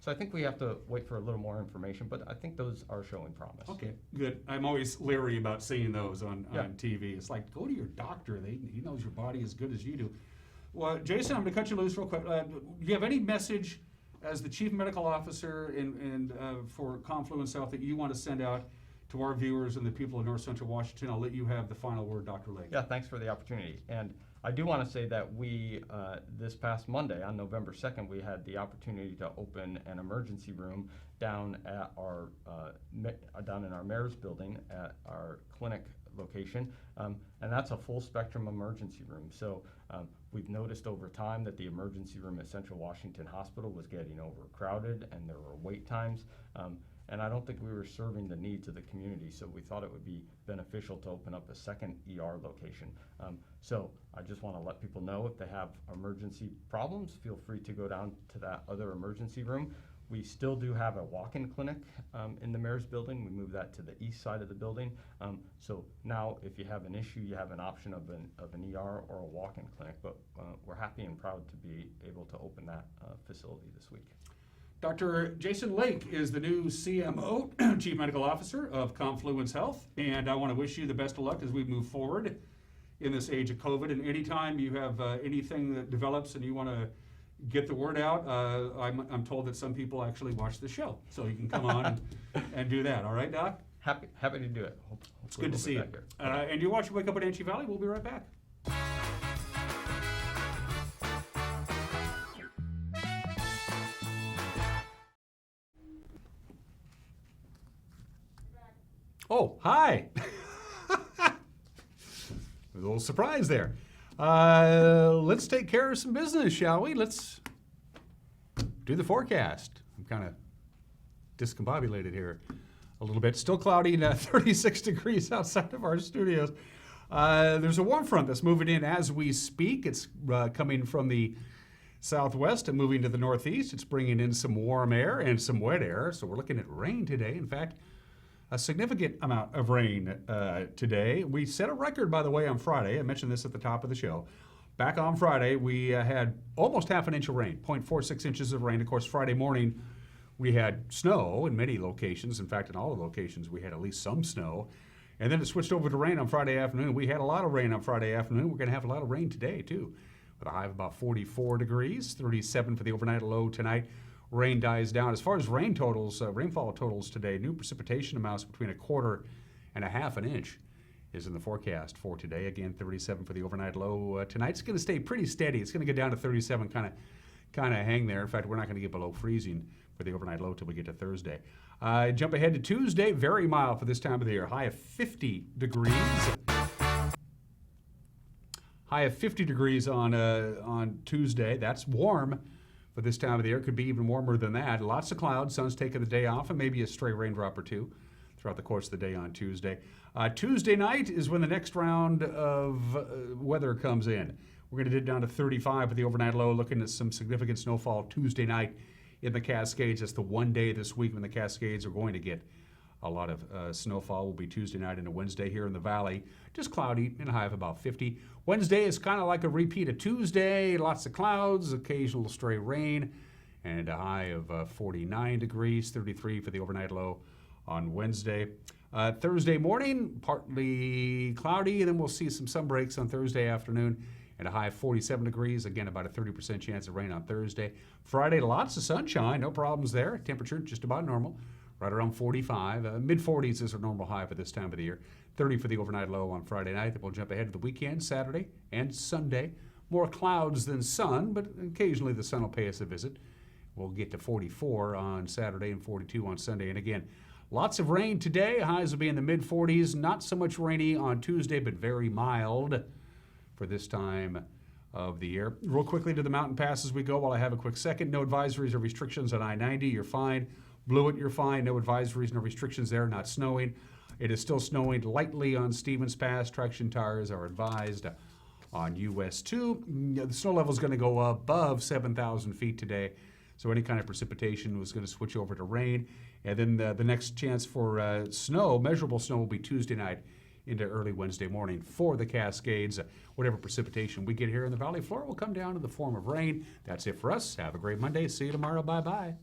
So I think we have to wait for a little more information, but I think those are showing promise. Okay, good. I'm always leery about seeing those on TV. It's like, go to your doctor. He knows your body as good as you do. Well, Jason, I'm going to cut you loose real quick. Do you have any message as the Chief Medical Officer for Confluence Health that you want to send out to our viewers and the people of North Central Washington? I'll let you have the final word, Dr. Lake. Yeah, thanks for the opportunity. And I do want to say that we, this past Monday, on November 2nd, we had the opportunity to open an emergency room down at our down in our mayor's building at our clinic location, and that's a full spectrum emergency room. So we've noticed over time that the emergency room at Central Washington Hospital was getting overcrowded, and there were wait times. And I don't think we were serving the needs of the community, so we thought it would be beneficial to open up a second ER location. So I just want to let people know, if they have emergency problems, feel free to go down to that other emergency room. We still do have a walk-in clinic in the mayor's building. We moved that to the east side of the building. So now if you have an issue, you have an option of an ER or a walk-in clinic, but we're happy and proud to be able to open that facility this week. Dr. Jason Lake is the new CMO, Chief Medical Officer of Confluence Health, and I want to wish you the best of luck as we move forward in this age of COVID. And anytime you have anything that develops and you want to get the word out, I'm told that some people actually watch the show, so you can come on and do that. All right, Doc? Happy to do it. It's good to see you. And you're watching Wake Up in Wenatchee Valley. We'll be right back. Oh, hi. A little surprise there. Let's take care of some business, shall we? Let's do the forecast. I'm kind of discombobulated here a little bit. Still cloudy and 36 degrees outside of our studios. There's a warm front that's moving in as we speak. It's coming from the southwest and moving to the northeast. It's bringing in some warm air and some wet air. So we're looking at rain today. In fact, a significant amount of rain today. We set a record, by the way, on Friday. I mentioned this at the top of the show. Back on Friday, we had almost half an inch of rain, 0.46 inches of rain. Of course, Friday morning, we had snow in many locations. In fact, in all the locations, we had at least some snow. And then it switched over to rain on Friday afternoon. We had a lot of rain on Friday afternoon. We're going to have a lot of rain today, too, with a high of about 44 degrees, 37 for the overnight low tonight. Rain dies down. As far as rain totals, rainfall totals today, new precipitation amounts between 1/4 and 1/2 inch is in the forecast for today. Again, 37 for the overnight low. Tonight's going to stay pretty steady. It's going to go down to 37, kind of hang there. In fact, we're not going to get below freezing for the overnight low till we get to Thursday. Jump ahead to Tuesday, very mild for this time of the year. High of 50 degrees. High of 50 degrees on Tuesday. That's warm for this time of the year. Could be even warmer than that. Lots of clouds. Sun's taking the day off, and maybe a stray raindrop or two throughout the course of the day on Tuesday. Tuesday night is when the next round of weather comes in. We're going to dip down to 35 for the overnight low, looking at some significant snowfall Tuesday night in the Cascades. That's the one day this week when the Cascades are going to get a lot of snowfall. Will be Tuesday night into Wednesday here in the valley. Just cloudy and a high of about 50. Wednesday is kind of like a repeat of Tuesday. Lots of clouds, occasional stray rain, and a high of 49 degrees, 33 for the overnight low on Wednesday. Thursday morning, partly cloudy, and then we'll see some sun breaks on Thursday afternoon, and a high of 47 degrees. Again, about a 30% chance of rain on Thursday. Friday, lots of sunshine, no problems there. Temperature just about normal, right around 45. Mid-40s is a normal high for this time of the year. 30 for the overnight low on Friday night. Then we'll jump ahead to the weekend, Saturday and Sunday. More clouds than sun, but occasionally the sun will pay us a visit. We'll get to 44 on Saturday and 42 on Sunday. And again, lots of rain today. Highs will be in the mid-40s. Not so much rainy on Tuesday, but very mild for this time of the year. Real quickly to the mountain pass as we go while I have a quick second. No advisories or restrictions on I-90. You're fine. Blewett, you're fine. No advisories, no restrictions there. Not snowing. It is still snowing lightly on Stevens Pass. Traction tires are advised on US 2. The snow level is going to go above 7,000 feet today. So any kind of precipitation was going to switch over to rain. And then the next chance for snow, measurable snow, will be Tuesday night into early Wednesday morning for the Cascades. Whatever precipitation we get here in the valley floor will come down in the form of rain. That's it for us. Have a great Monday. See you tomorrow. Bye-bye.